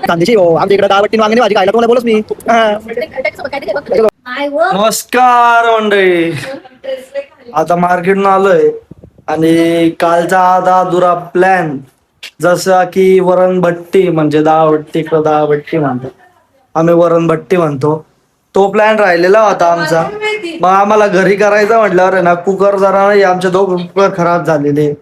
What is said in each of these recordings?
कांद्याची हो आमच्या इकडे डाळ बट्टी वांगे भाजी खायला तुम्हाला बोलच मी. नमस्कार मंडळी, आता मार्केटनं आलोय आणि कालचा आधा दुरा प्लॅन जसा की वरणभट्टी म्हणजे डाळबट्टी किंवा डाळबट्टी म्हणतो, आम्ही वरणभट्टी म्हणतो, तो प्लॅन राहिलेला होता आमचा. मग आम्हाला घरी करायचं म्हटल्यावर ना कुकर जरा नाही, आमचे दोघं कुकर खराब झालेले.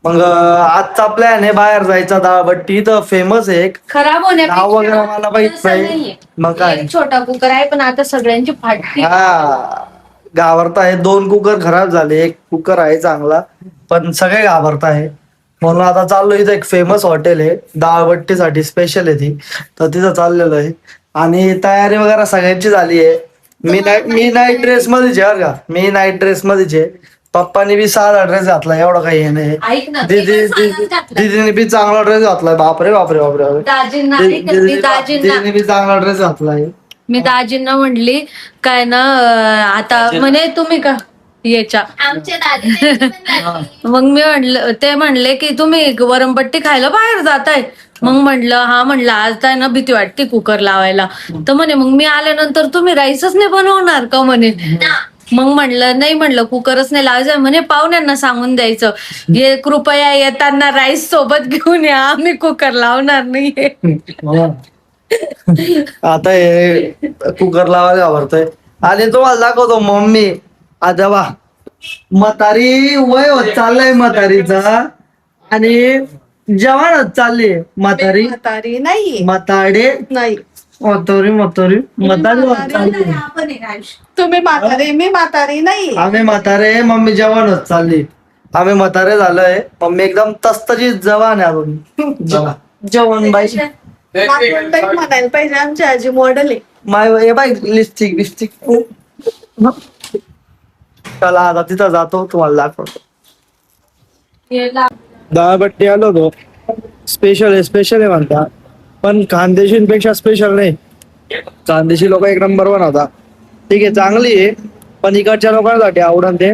मग आजचा प्लॅन आहे बाहेर जायचा. डाळबट्टी तर फेमस आहे, एक खराब नाव वगैरे मला माहित नाही. मग काय छोटा कुकर आहे पण आता सगळ्यांची फाटली. हा घाबरत आहे, 2 कुकर खराब झाले, 1 कुकर आहे चांगला पण सगळे घाबरत आहे. म्हणून आता चाललो, इथं एक फेमस हॉटेल आहे डाळबट्टीसाठी स्पेशल आहे ती, तर तिथं चाललेलो आहे. आणि तयारी वगैरे सगळ्यांची झाली आहे. मी नाईट ड्रेस मध्येच आहे बरं का, मी नाईट ड्रेस मध्येच आहे. पप्पानी बी साधा ड्रेस घातला, एवढं काही हे नाही. ऐक ना, मी पण साधाच घातला. दीदीने बी चांगला ड्रेस घातलाय, बापरे बापरे बापरे बापरे. दाजींना ऐक ना, दीदीने बी चांगला ड्रेस घातलाय. मी दाजींना म्हणली काय ना, आता म्हणे तुम्ही का याच्या आमच्या दादी मग मी म्हणलं, ते म्हणले की तुम्ही वरणपट्टी खायला बाहेर जाताय. मग म्हणलं हा, म्हणलं आज काय ना भीती वाटते कुकर लावायला. तर म्हणे मग मी आल्यानंतर तुम्ही राईसच नाही बनवणार का म्हणे. मग म्हणलं नाही, म्हणलं कुकरच नाही लावायचं. म्हणे पाहुण्यांना सांगून द्यायचं, हे कृपया येताना राईस सोबत घेऊन या, आम्ही कुकर लावणार नाही. आता हे कुकर लावायला घाबरतोय. आणि तुम्हाला दाखवतो मम्मी, आता वा म्हातारी वय होत चाललंय म्हातारीचा, आणि जवानच चालली म्हातारी. म्हातारी नाही, म्हाताडे नाही. म्हातारी म्हातारी होत चालली. तुम्ही म्हातारी, मी म्हातारी नाही. आम्ही म्हातारे, मम्मी जवान होत चालली. आम्ही म्हातारे झालोय, मम्मी एकदम तस्तची जवान आहे अजून. जवान बाई म्हणायला पाहिजे, आमची आजी मॉडेल आहे. माय बाई लिपस्टिक. चला आता तिथं जातो, तुम्हाला दाखवतो. डाळबट्टी आलो होतो, स्पेशल आहे म्हणता, पण खानदेशींपेक्षा स्पेशल नाही. खानदेशी लोक 1 नंबर बनवता. ठीक आहे, चांगली आहे, पण इकडच्या लोकांसाठी आवडन ते.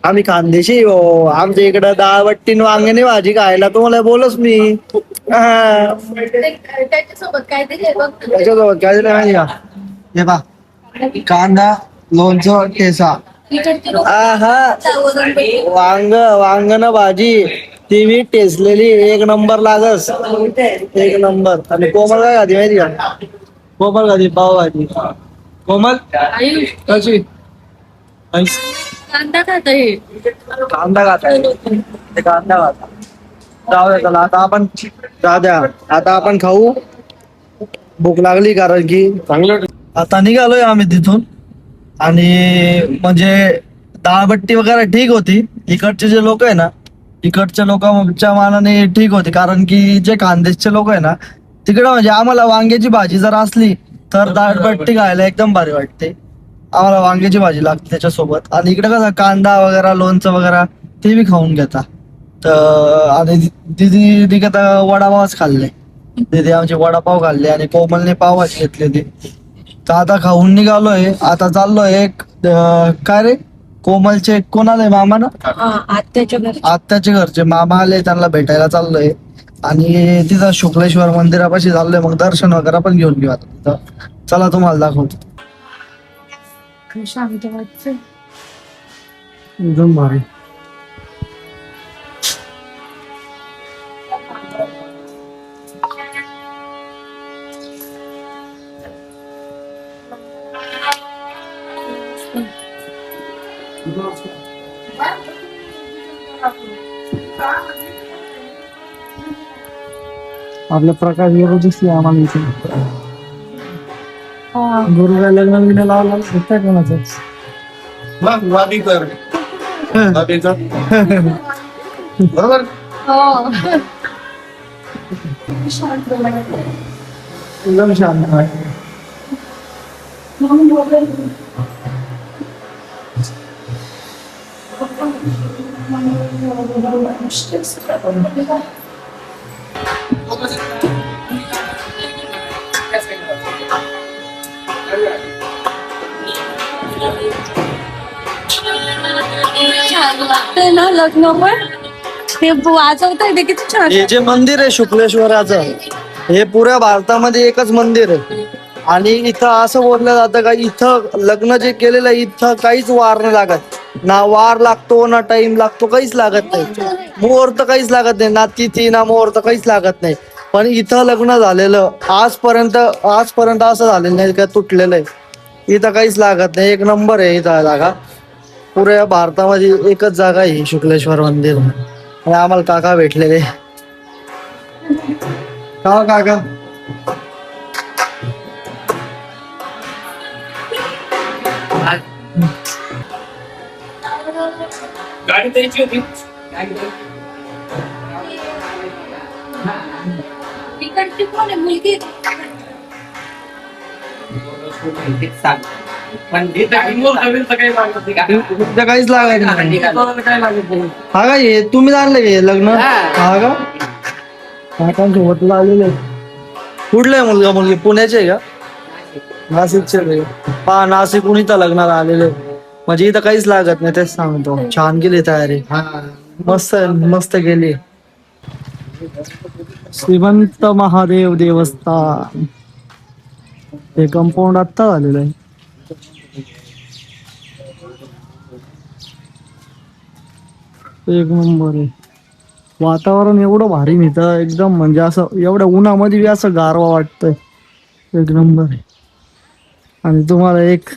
आम्ही खानदेशी हो, आमच्या इकडं डाळबट्टी वांग्याने भाजी खायला तुम्हाला बोलच मी. त्याच्यासोबत काय दिले बघ. त्याच्यासोबत काय दिलं माहिती का, हे पा कांदा, लोणचं, ठेचा, वांगण भाजी ती मी टेचलेली 1 नंबर लागस, 1 नंबर. आणि कोमल काय खाती माहिती का, कोमल खाती पावभाजी. कोमल कशी कांदा खाताय, कांदा खाता जाऊ द्या. चला आता आपण खाऊ, भूक लागली कारण की चांगलं. आता निघालोय आम्ही तिथून. आणि म्हणजे डाळबट्टी वगैरे ठीक होती, इकडचे जे लोक आहे ना, इकडच्या लोकांच्या मानाने ठीक होती. कारण की जे खानदेशचे लोक आहे ना, तिकडं म्हणजे आम्हाला वांग्याची भाजी जर असली तर डाळबट्टी खायला एकदम भारी वाटते. आम्हाला वांग्याची भाजी लागते त्याच्यासोबत. आणि इकडे कसं कांदा वगैरे, लोणचं वगैरे ते बी खाऊन घेता. तर आणि दीदी आता वडापावच खाल्ले, दीदी आमचे वडापाव खाल्ले आणि कोमलने पावभाजी घेतली. तर आता खाऊन निघालोय, आता चाललोय एक काय रे कोमलचे कोणाला मामा ना, आत्याच्या घरचे मामा आले, त्यांना भेटायला चाललोय. आणि तिथं शुक्लेश्वर मंदिरापाशी चाललोय, मग दर्शन वगैरे पण घेऊन घेऊ आता तिथं. चला तुम्हाला दाखवतो. शांत वाटतं. एकदम भारी. आपल्या प्रकाश गुरु दिसले आम्हाला इथे. गुरु काय लग्न बिग्न लावला काय कोणाचं बरोबर. एकदम शांत वाटतं. छान वाटतंय ना लग्न पण. ते वाजवतंय ते किती छान. हे जे मंदिर आहे शुक्लेश्वराचं, हे पुऱ्या भारतामध्ये एकच मंदिर आहे. आणि इथं असं बोललं जातं का इथं लग्न जे केलेलं आहे इथं काहीच वार नाही लागत. ना वार लागतो ना टाइम लागतो, काहीच लागत नाही. मुहूर्त काहीच लागत नाही, ना तिथी ना मुहूर्त काहीच लागत नाही. पण इथं लग्न झालेलं आजपर्यंत असं झालेलं नाही का तुटलेलं आहे. इथं काहीच लागत नाही. एक नंबर आहे इथं जागा. पुऱ्या भारतामध्ये एकच जागा आहे शुक्लेश्वर मंदिर. आणि आम्हाला काका भेटलेले. का काका? गाडी द्यायची होती. तिकडची कोण आहे मुलगी? पण इथं काही लागत नाही का? इथं काहीच लागत नाही. काय लागत नाही. हा का हे तुम्ही आणलं का हे लग्न? हा का? काकांसोबत लागलेले. कुठलं आहे मुलगा मुलगी? पुण्याचे आहे का? नाशिकचे आहे. हा नाशिकहून इथं लग्नाला आलेले. म्हणजे इथं काहीच लागत नाही तेच सांगतो. छान गेली तयारी. मस्त मस्त गेली. श्रीमंत महादेव देवस्थान. हे कंपाऊंड आत्ता झालेलं आहे. एक नंबर आहे. वातावरण एवढं भारी मिळतं एकदम, म्हणजे असं एवढ्या उन्हामध्ये बी असं गारवा वाटतंय. एक नंबर आहे. आणि तुम्हाला एक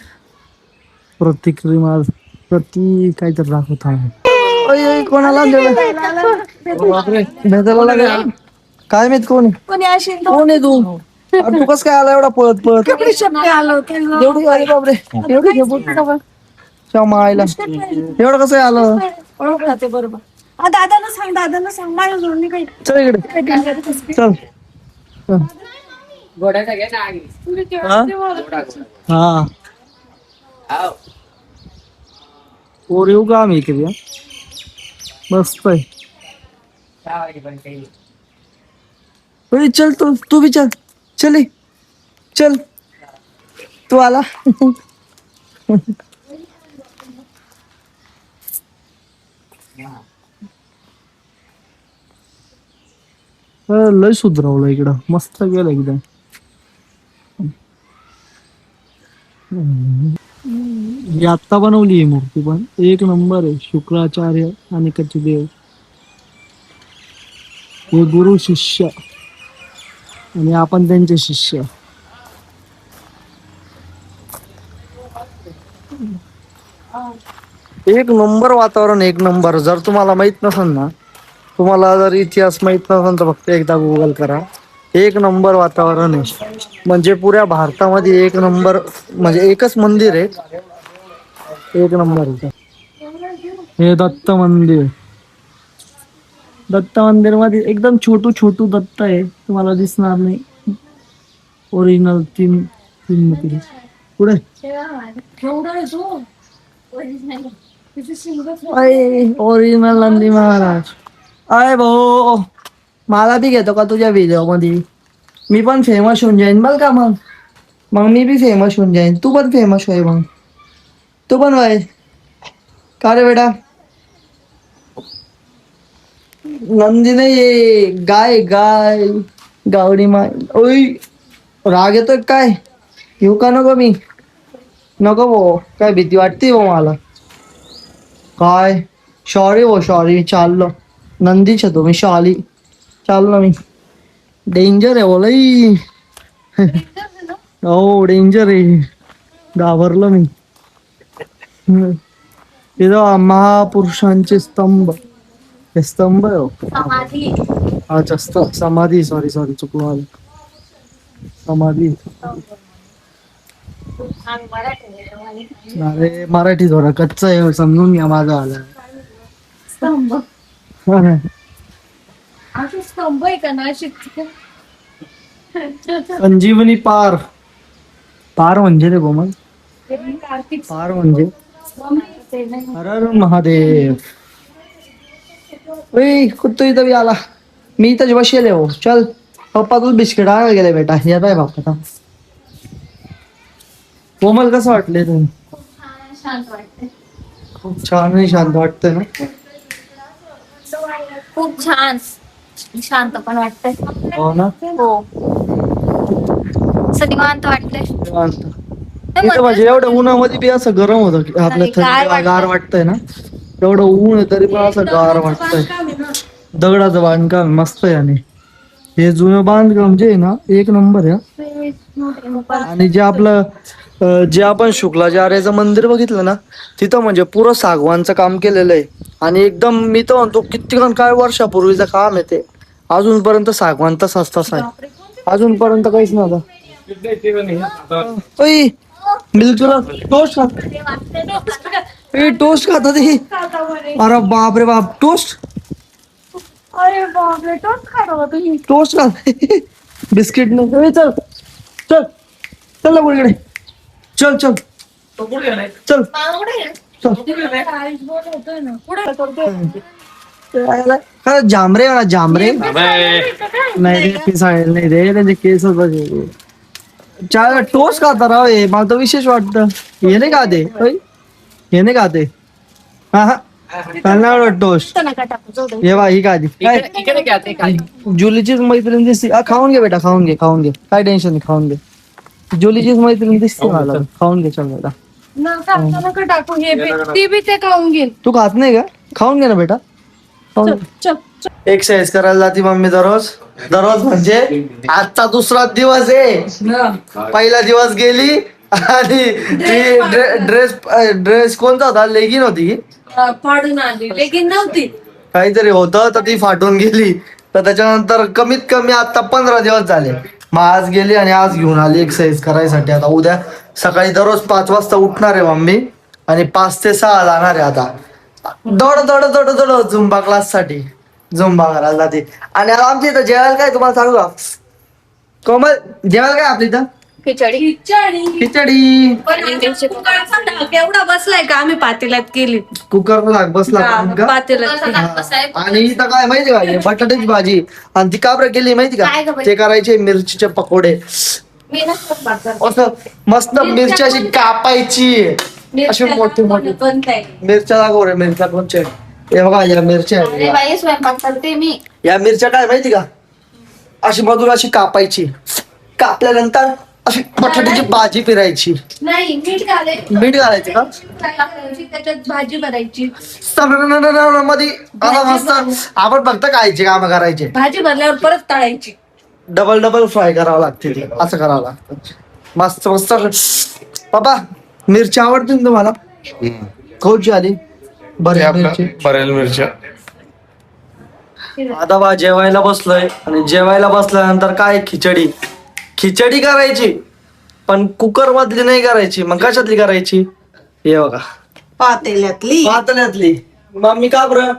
प्रतिक्रिया काहीतरी दाखवत आहे. कोणाला काय माहित कोण कोण आहे तू? अरे तू कस काय आला एवढा पळत पळत? एवढी अरे बापरे एवढी क्षमा आईला एवढं कसं आलं? ओळखते बरोबर. दादाला सांग माझ्या जोडणी काही. चल इकडे चल. घोड्याचा घे ना आगी. हा और येऊ का आम्ही इकडे? मस्त आहे. चल तू भी चल. चल चल तू आला. लय सुधरवलं इकडं. मस्त गेलं एकदम. ही आत्ता बनवली आहे मूर्ती पण एक नंबर आहे. शुक्राचार्य आणि कचदेव हे गुरु शिष्य आणि आपण त्यांचे शिष्य. एक नंबर वातावरण. एक नंबर. जर तुम्हाला माहित नसेल ना, तुम्हाला जर इतिहास माहित नसेल तर फक्त एकदा गुगल करा. एक नंबर वातावरण आहे. म्हणजे पुऱ्या भारतामध्ये एक नंबर, म्हणजे एकच मंदिर आहे. एक नंबर आहे. हे दत्त मंदिर. दत्त मंदिर मध्ये एकदम छोटू दत्त आहे. तुम्हाला दिसणार नाही. ओरिजिनल तीन मध्ये पुढे ओरिजिनल नंदी महाराज. अय भाऊ मला बी घेतो का तुझ्या व्हिडिओ मध्ये? मी पण फेमस होऊन जाईन बल का. मग मी बी फेमस होऊन जाईन. तू पण फेमस होय. मग तू पण होय का रे बेटा? नंदी नाही गाय गाय गावडी माय. ओय राग येतोय काय? येऊ का नको मी? नको भाऊ. काय भीती वाटते भाऊ मला. काय सॉरी भाऊ सॉरी. चाललो नंदीच तो मी. शॉली चाललो मी. डेंजर आहे बोलाई. हो डेंजर आहे. घाबरलो मी. तिथं महापुरुषांचे स्तंभ. हे स्तंभ आहे हो. समाधी. अच्छा समाधी. सॉरी चुकलो आलं. समाधी. अरे मराठी थोडा कच्चा आहे समजून घ्या माझा. आला स्तंभ. असं स्तंभ आहे का नाशिक? संजीवनी पार. पार म्हणजे रे गोमल. पार म्हणजे हर हर महादेव. कुत्तो इथं बी आला. मी इथं बसेल हो. चल पप्पा तू बिस्किट आणायला गेले बेटा. या बाय बाप्पा. कोमल कसं वाटले तू? शांत वाटते. खूप छान आणि शांत वाटतंय ना. खूप छान शांत पण वाटतंय. हो ना हो असं निवांत वाटतंय. निवांत. इथं म्हणजे एवढ्या उन्हामध्ये बी असं गरम होतं की आपल्या नाही, गार थंडी वाटतंय. गार वाटतंय ना. एवढं ऊन आहे तरी पण असं गार वाटतंय. दगडाचं बांधकाम मस्त आहे. आणि हे जुनं बांधकाम जे आहे ना एक नंबर आहे. आणि जे आपलं जे आपण शुक्लाचार्याचं मंदिर बघितलं ना तिथं म्हणजे पुरं सागवानचं काम केलेलं आहे. आणि एकदम मी तर म्हणतो किती काय वर्षापूर्वीचं काम आहे ते. अजूनपर्यंत सागवान तसाच तसा आहे. अजूनपर्यंत काहीच नव्हतं. ओय, मिल्क तुला टोस्ट खात टोस्ट खात होती. अरे बाप रे बाप टोस्ट. अरे बापरे टोस्ट खातो तुम्ही. टोस्ट खात बिस्किट नाही. चल चल चल ना पुढे चल चल तो कुठे गेलाय? चल चल जांभरे ना जांभरे नाही रे पिसाळेल नाही रे त्याचे केस बघे. चाल टोस्ट खाता राव. हे मला तर विशेष वाटतं. हे नाही खाते हे नाही खाते. हा हा त्यांना टोस्ट हे बा ही खाती काय इकडे घ्या ते काय. जुलीचीच मैत्रीण दिसते. खाऊन घे बेटा खाऊन घे खाऊन घे काय टेन्शन नाही खाऊन घे. जुलीचीच मैत्रीण दिसते मला. खाऊन घे चल बेटा. नका टाकू हे बी. ती बी ते खाऊन घेईन. तू खात नाही का खाऊन घे ना बेटा. एक्सरसाइज करायला जाते मम्मी दररोज. दररोज म्हणजे आजचा दुसरा दिवस आहे. पहिला दिवस गेली आणि ड्रेस कोणता होता लेगिन होती की फाडून आली लेकिन नव्हती. काहीतरी होतं तर ती फाटून गेली. तर त्याच्यानंतर कमीत कमी आता 15 दिवस झाले. मग आज गेली आणि आज घेऊन आली एक्सरसाइज करायसाठी. आता उद्या सकाळी दररोज 5 वाजता उठणार आहे मम्मी आणि 5 ते 6 जाणार आहे. आता दौड दौड दौड दौड झुंबा क्लास साठी झुंबा करायला जाते. आणि आता आमच्या इथं जेवायला काय तुम्हाला सांगू का कोमल जेवायला काय आपल्या इथं खिचडी. खिचडी. केवढा बसलाय का आम्ही पातेल्यात केली. कुकर बसला का? पातेल्यात आणि इथं काय माहिती का हे बटाट्याची भाजी. आणि ती का बरं केली माहिती काय का गं बाई? ते करायचे मिरचीचे पकोडे. मी नसतं पाहत. असं मस्त मिरची अशी कापायची अशी मोठी मोठी मिरच्या दाखव रे. मिरच्या कोणच्या हे बघा या मिरच्या अरे आहेत. बाई स्वयंपाक करते मी. या मिरच्या काय माहिती का अशी मधून अशी कापायची. कापल्यानंतर अशी बटाट्याची भाजी फिरायची. नाही मीठ घालायचं. मीठ घालायचं का त्याच्यात भाजी भरायची. मध्ये आता मस्त आपण फक्त खायचे काम करायचे. भाजी भरल्यावर परत तळायची. डबल डबल फ्राय करावं लागते ती असं करावं लागतं. मस्त मस्त. बाबा मिरची आवडते ना तुम्हाला खाऊची आली बरे मिरची. बरेल मिरच्या आता बा जेवायला बसलोय आणि जेवायला बसल्यानंतर काय खिचडी. खिचडी करायची पण कुकर मधली नाही करायची. मग कशातली करायची हे बघा पातेल्यातली. पातळ्यातली. मम्मी का बरं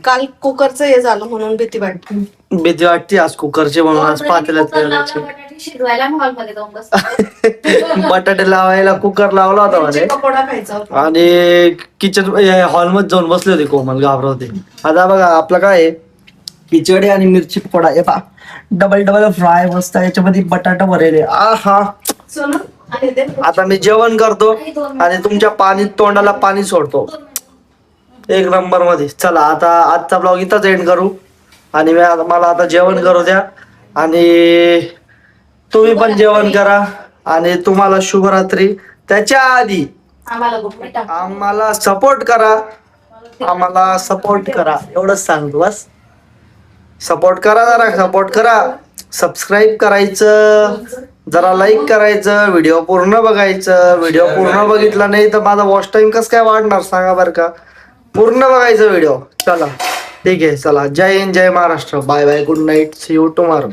काल कुकरचं हे झालं म्हणून भीती वाटते. भीती वाटते आज कुकरची म्हणून आज पातेल्यात करायची. बटाटे शिजवायला हॉलमध्ये जाऊन बस. बटाटे लावायला कुकर लावला होता मध्ये पकोडा खायचा होता. आणि किचन हॉलमध्ये जाऊन बसले होते कोमल घाबरवते. आता बघा आपलं काय आहे खिचडी आणि मिरची पकोडा हे पा डबल डबल फ्राय मस्त याच्यामध्ये बटाटा भरेले. हा सोनू आणि ते आता मी जेवण करतो आणि तुमच्या पाणी तोंडाला पाणी सोडतो एक नंबर मध्ये. चला आता आजचा ब्लॉग इथंच एंड करू. आणि मला आता जेवण करू द्या आणि तुम्ही पण जेवण करा. आणि तुम्हाला शुभरात्री. त्याच्या आधी आम्हाला गुप्पी टाक. आम्हाला सपोर्ट करा. आम्हाला सपोर्ट करा एवढंच सांगतो बस. सपोर्ट करा जरा सपोर्ट करा. सबस्क्राईब करायचं जरा लाईक करायचं. व्हिडिओ पूर्ण बघायचं. व्हिडिओ पूर्ण बघितला नाही तर माझा वॉच टाइम कसं काय वाढणार सांगा बरं का. पूर्ण बघायचं व्हिडिओ. चला ठीक आहे चला. जय हिंद जय Maharashtra. Bye bye good night see you tomorrow.